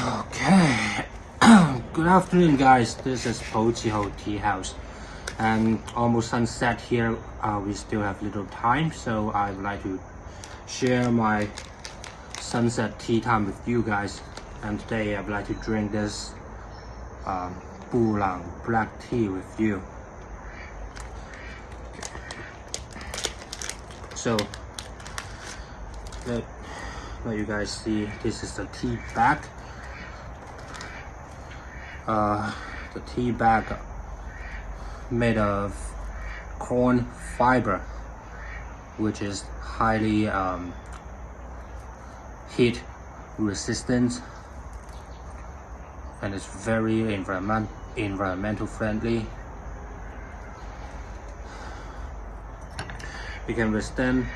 Okay. Good afternoon, guys. This is Pochiho Tea House, and almost sunset here. We still have little time, so I would like to share my sunset tea time with you guys. And today I would like to drink this Bulang black tea with you. So let you guys see. This is the tea bag. The tea bag made of corn fiber, which is highly heat resistant, and it's very environmental friendly. It can withstand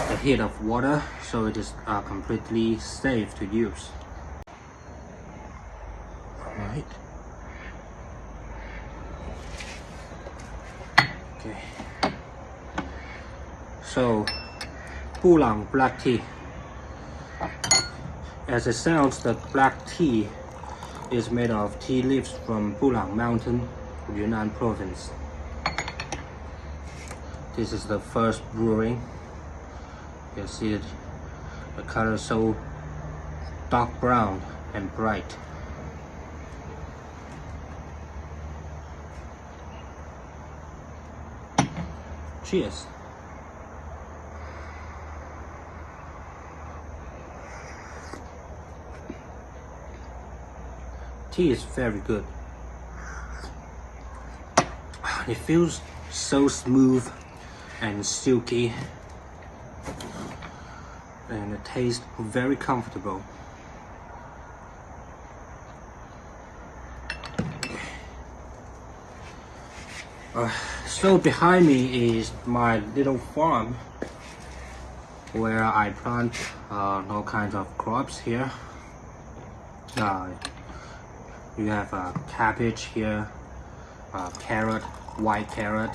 the heat of water, so it is completely safe to use. Alright. Okay. So, Bulang black tea. As it sounds, the black tea is made of tea leaves from Bulang Mountain, Yunnan Province. This is the first brewing. You can see it, the color is so dark brown and bright. Cheers. Tea is very good. It feels so smooth and silky, and it tastes very comfortable. So behind me is my little farm where I plant all kinds of crops here. You have cabbage here, carrot, white carrot.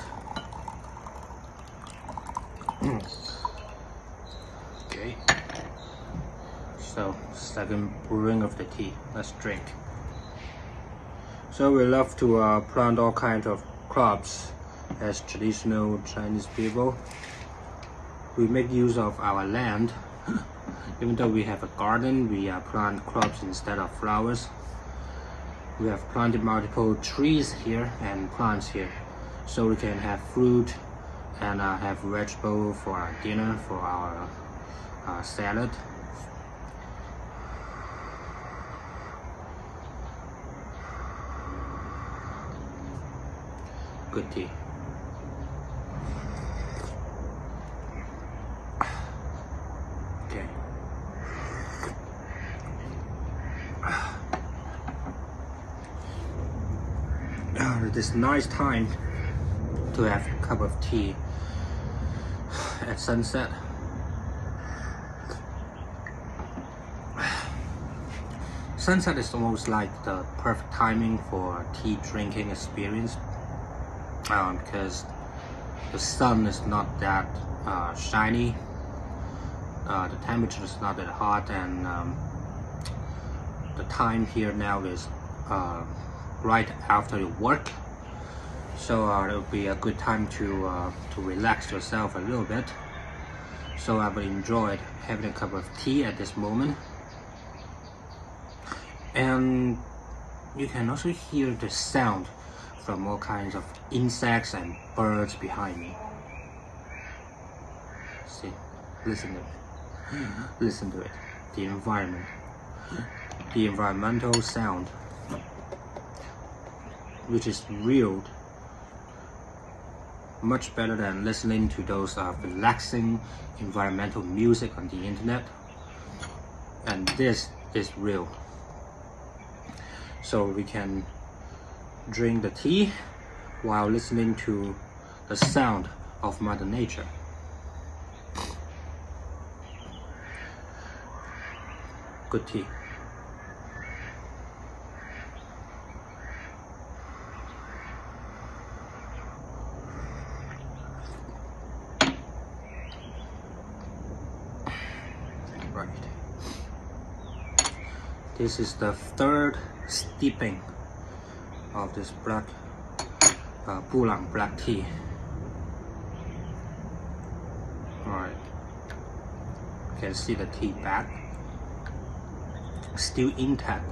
Okay. So second brewing of the tea. Let's drink. So we love to plant all kinds of crops as traditional Chinese people. We make use of our land. Even though we have a garden, we plant crops instead of flowers. We have planted multiple trees here and plants here, so we can have fruit and have vegetable for our dinner, for our salad. Good tea. Okay. This nice time to have a cup of tea at sunset. Sunset is almost like the perfect timing for tea drinking experience, because the sun is not that shiny, the temperature is not that hot, and the time here now is right after you work, so it will be a good time to relax yourself a little bit. So I would enjoy having a cup of tea at this moment. And you can also hear the sound from all kinds of insects and birds behind me. See, listen to it. Listen to it. The environment. The environmental sound, which is real, much better than listening to those relaxing environmental music on the internet. And this is real. So we can drink the tea while listening to the sound of Mother Nature. Good tea. Right. This is the third steeping of this black Bulang black tea. Alright, you can see the tea bag still intact.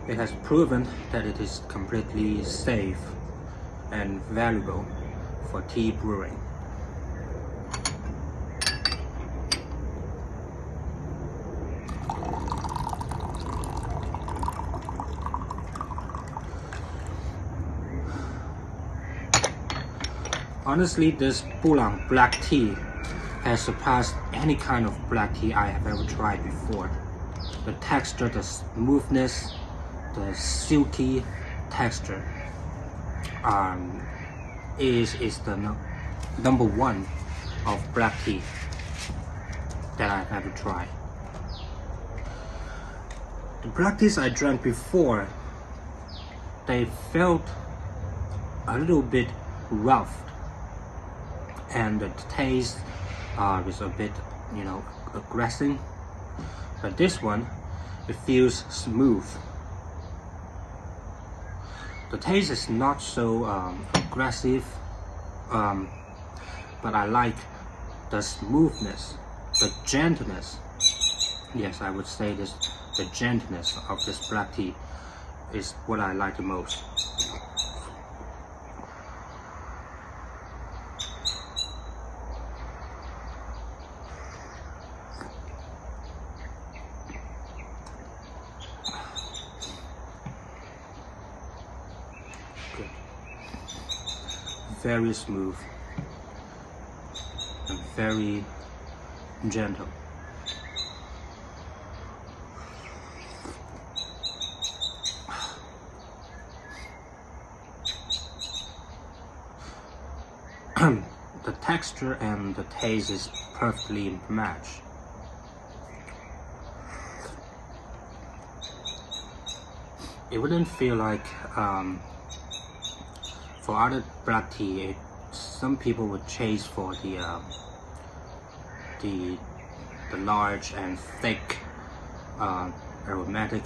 It has proven that it is completely safe and valuable for tea brewing. Honestly, this Bulang black tea has surpassed any kind of black tea I have ever tried before. The texture, the smoothness, the silky texture is the number one of black tea that I've ever tried. The black teas I drank before, they felt a little bit rough, and the taste is a bit, aggressive. But this one, it feels smooth. The taste is not so aggressive, but I like the smoothness, the gentleness. Yes, I would say the gentleness of this black tea is what I like the most. Good. Very smooth and very gentle. The texture and the taste is perfectly matched. It wouldn't feel like for other black tea, some people would chase for the large and thick aromatic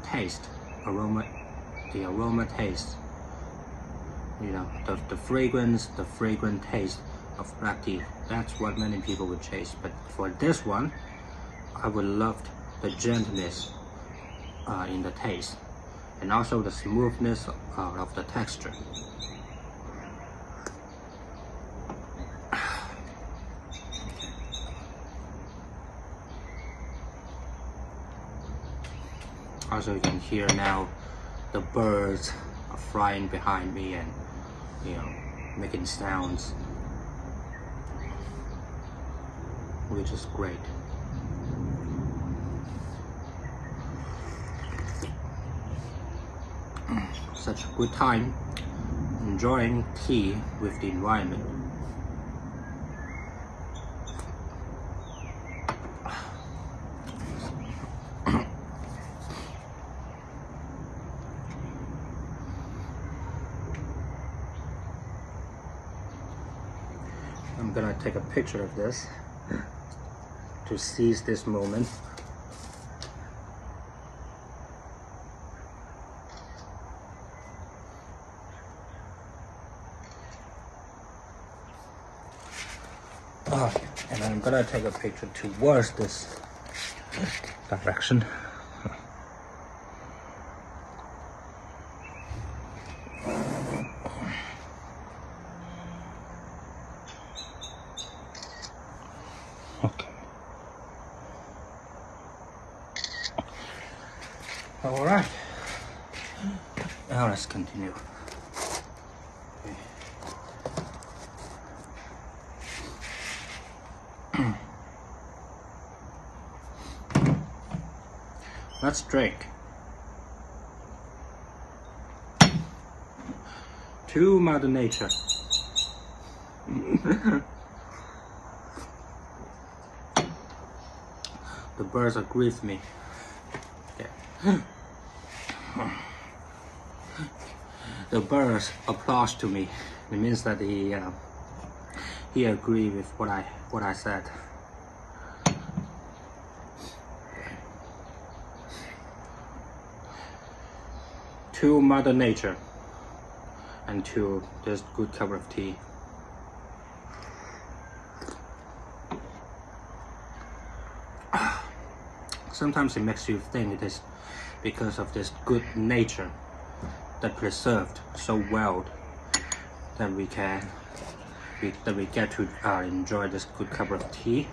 taste, the aroma taste. The fragrant taste of black tea. That's what many people would chase. But for this one, I would love the gentleness in the taste, and also the smoothness of the texture. Also, you can hear now the birds are flying behind me and making sounds, which is great. Such a good time enjoying tea with the environment. I'm gonna take a picture of this to seize this moment. And I'm gonna take a picture towards this direction. Okay. All right. Now let's continue. Let's drink. To Mother Nature. The birds agree with me. Yeah. The birds applause to me. It means that he agreed with what I said. to Mother Nature and to this good cup of tea. Sometimes it makes you think it is because of this good nature that preserved so well that we get to enjoy this good cup of tea.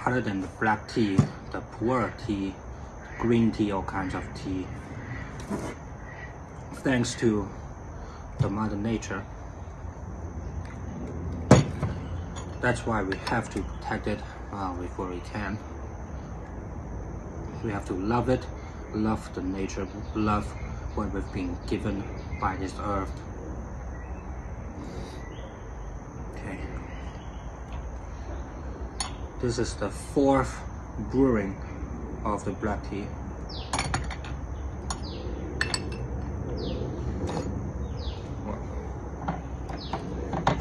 Other than the black tea, the pu'er tea, green tea, all kinds of tea. Thanks to the Mother Nature. That's why we have to protect it before we can. We have to love it, love the nature, love what we've been given by this earth. Okay. This is the 4th brewing of the black tea.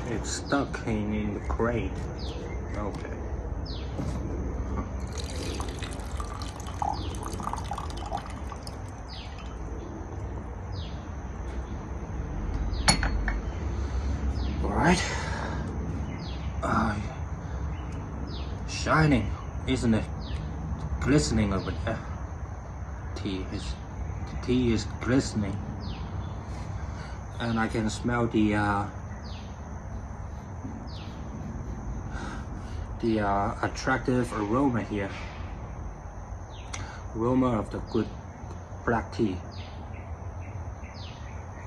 It's stuck in the crate. Okay. Alright. Shining, isn't it? Glistening over there. The tea is glistening. And I can smell the attractive aroma here. Aroma of the good black tea.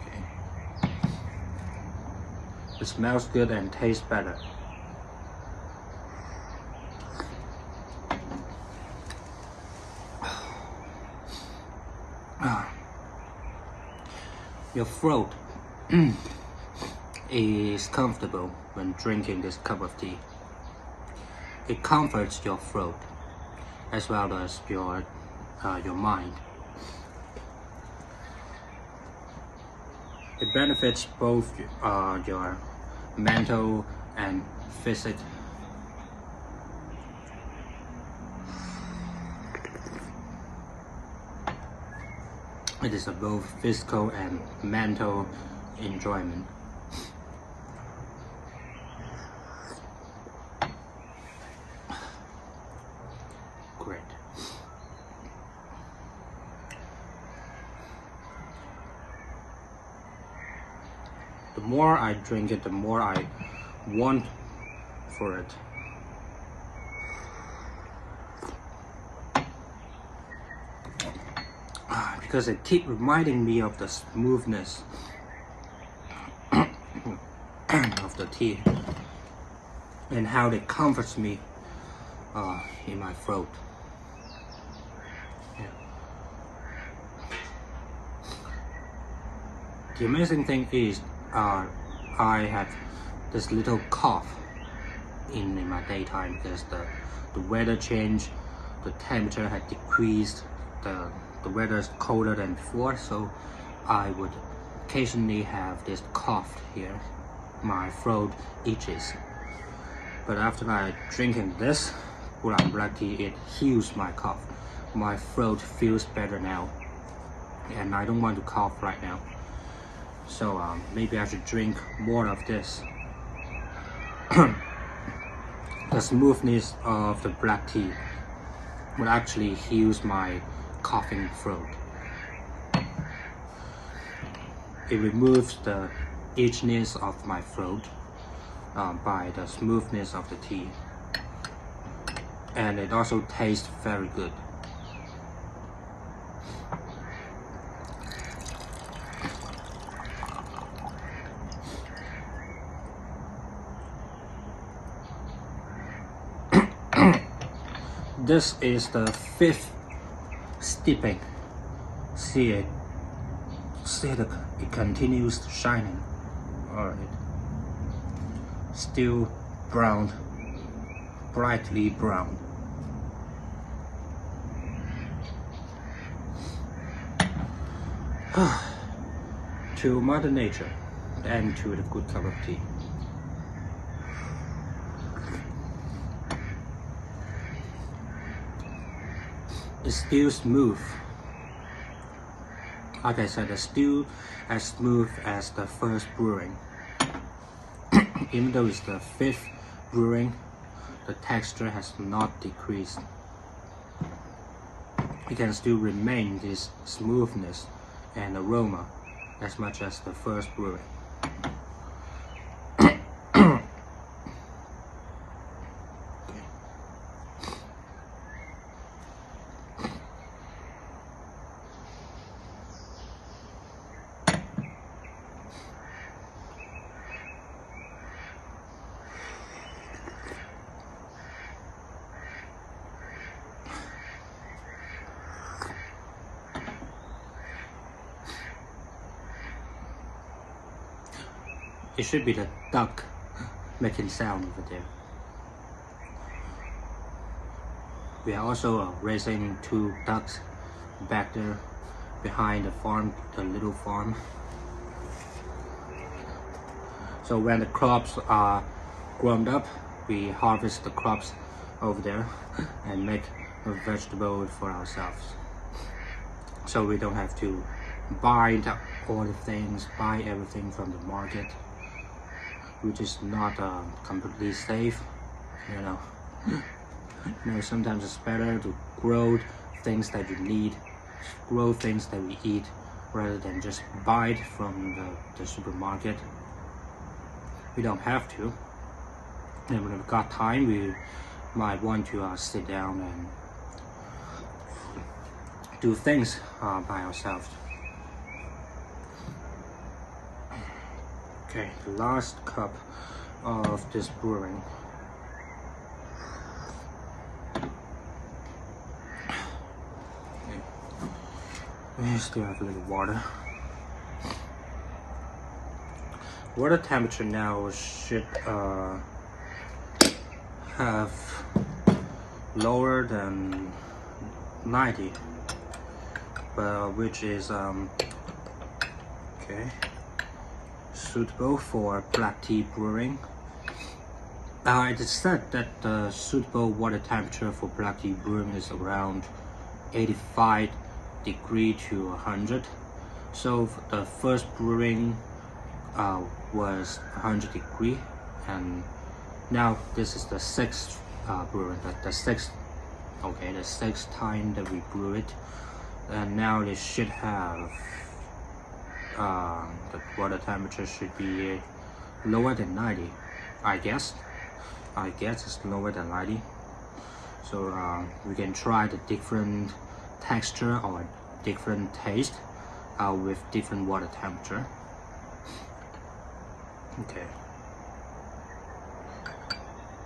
Okay. It smells good and tastes better. Your throat is comfortable when drinking this cup of tea. It comforts your throat as well as your mind. It benefits both your mental and physical. It is a both physical and mental enjoyment. Great. The more I drink it, the more I want for it. Because it keeps reminding me of the smoothness of the tea and how it comforts me in my throat. Yeah. The amazing thing is I have this little cough in my daytime because the weather changed, the temperature had decreased, the weather is colder than before, so I would occasionally have this cough here. My throat itches. But after I drinking this oolong black tea, it heals my cough. My throat feels better now, and I don't want to cough right now. So maybe I should drink more of this. The smoothness of the black tea will actually heals my coughing throat. It removes the itchiness of my throat by the smoothness of the tea, and it also tastes very good. This is the 5th steeping. See it continues shining. Alright, still brown, brightly brown. To Mother Nature and to the good cup of tea. It's still smooth. like I said, it's still as smooth as the first brewing. Even though it's the 5th brewing, the texture has not decreased. It can still remain this smoothness and aroma as much as the first brewing. It should be the duck making sound over there. We are also raising 2 ducks back there behind the farm, the little farm. So when the crops are grown up, we harvest the crops over there and make a vegetable for ourselves. So we don't have to buy all the things, buy everything from the market, which is not completely safe, you know. Sometimes it's better to grow things that you need, grow things that we eat, rather than just buy it from the supermarket. We don't have to. And when we've got time, we might want to sit down and do things by ourselves. Okay, the last cup of this brewing. Okay. We still have a little water. Water temperature now should have lower than 90, which is okay, suitable for black tea brewing. It is said that the suitable water temperature for black tea brewing is around 85 degree to 100. So the first brewing was 100 degree, and now this is the 6th brewing, the 6th time that we brew it, and now it should have the water temperature should be lower than 90. I guess it's lower than 90. So we can try the different texture or different taste with different water temperature. Okay.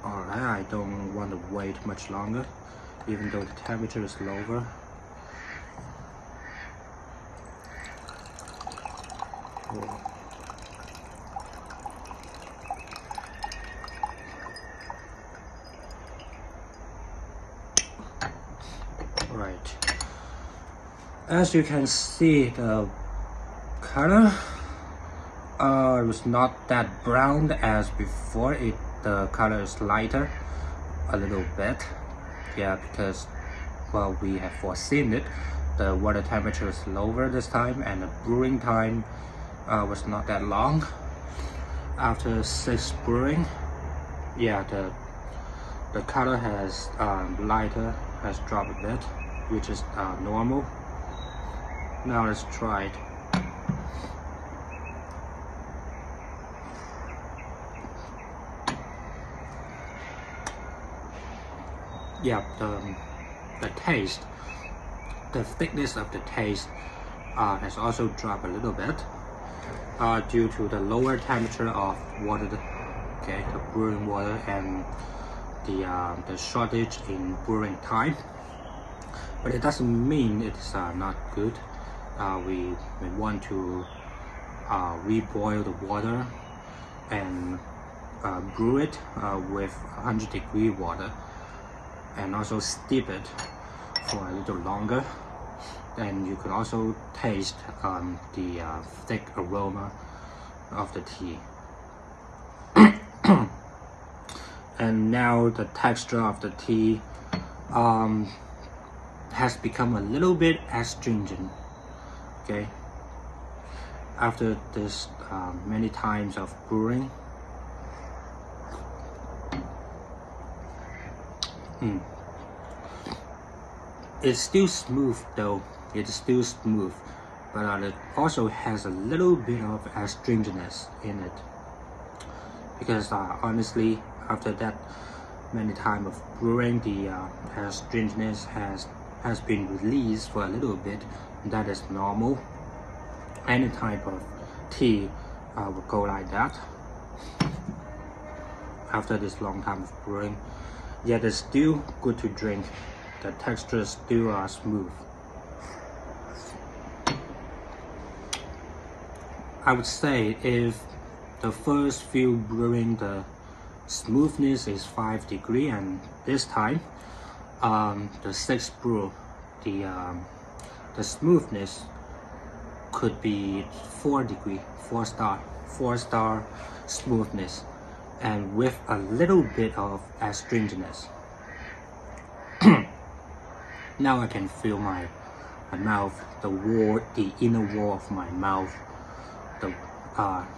Alright, I don't want to wait much longer, even though the temperature is lower. Right. As you can see, the color it was not that brown as before. The color is lighter a little bit. Yeah, because well, we have foreseen it. The water temperature is lower this time, and the brewing time was not that long. After 6 brewing, yeah, the color has lighter, has dropped a bit, which is normal. Now let's try it. Yeah, the taste, the thickness of the taste has also dropped a little bit due to the lower temperature of water, okay, the brewing water, and the shortage in brewing time. But it doesn't mean it's not good. We want to reboil the water and brew it with 100 degree water, and also steep it for a little longer. And you can also taste the thick aroma of the tea. And now the texture of the tea has become a little bit astringent. Okay, after this many times of brewing, it's still smooth though. It's still smooth, but it also has a little bit of astringency in it. Because honestly, after that many time of brewing, the astringency has been released for a little bit. That is normal. Any type of tea will go like that after this long time of brewing. Yet it's still good to drink. The texture is still smooth. I would say if the first few brewing, the smoothness is 5 degrees, and this time the sixth brew, the smoothness could be 4 degrees, 4-star smoothness, and with a little bit of astringency. Now I can feel my mouth, the inner wall of my mouth,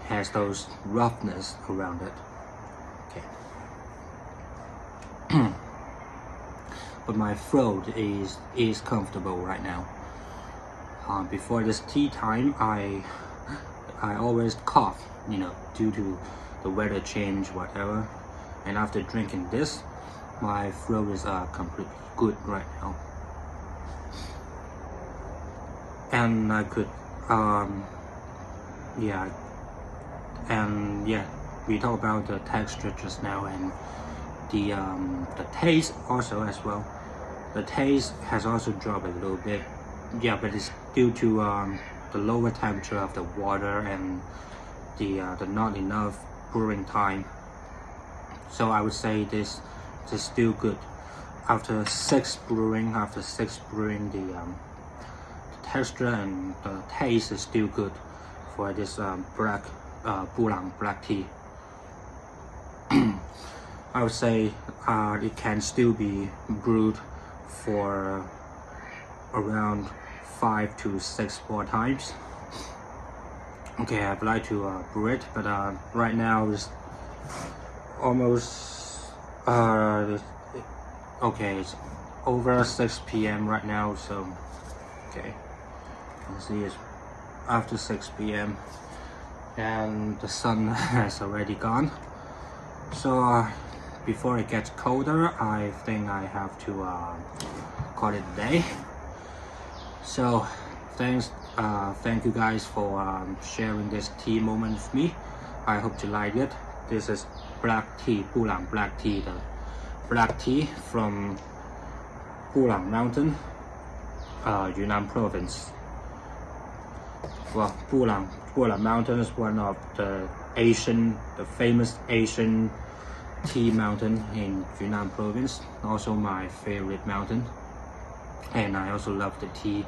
has those roughness around it. Okay. But my throat is comfortable right now. Before this tea time, I always cough, due to the weather change, whatever. And after drinking this, my throat is completely good right now. And I could, we talked about the texture just now, and the taste also as well. The taste has also dropped a little bit, but it's due to the lower temperature of the water and the not enough brewing time. So I would say this is still good. After six brewing, the texture and the taste is still good for this black Bulang black tea. I would say it can still be brewed for around 5 to 6 more times. Okay, I'd like to brew it, but right now it's almost okay, it's over 6 p.m. right now, so okay, you can see it's after 6 p.m. and the sun has already gone. So before it gets colder, I think I have to call it a day. So thank you guys for sharing this tea moment with me. I hope you like it. This is black tea, Bulang black tea, the black tea from Bulang Mountain, Yunnan province. Well, Bulang Mountain is one of the famous Asian tea mountain in Yunnan province. Also my favorite mountain, and I also love the tea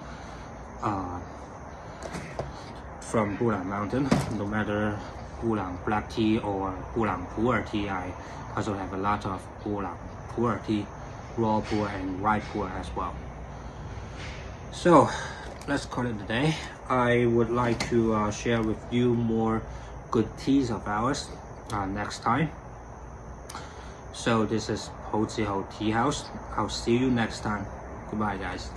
from Bulang Mountain. No matter Bulang black tea or Bulang pu'er tea, I also have a lot of Bulang pu'er tea, raw pu'er and ripe pu'er as well. So let's call it a day. I would like to share with you more good teas of ours next time. So this is Ho Chi Ho Tea House. I'll see you next time. Goodbye guys.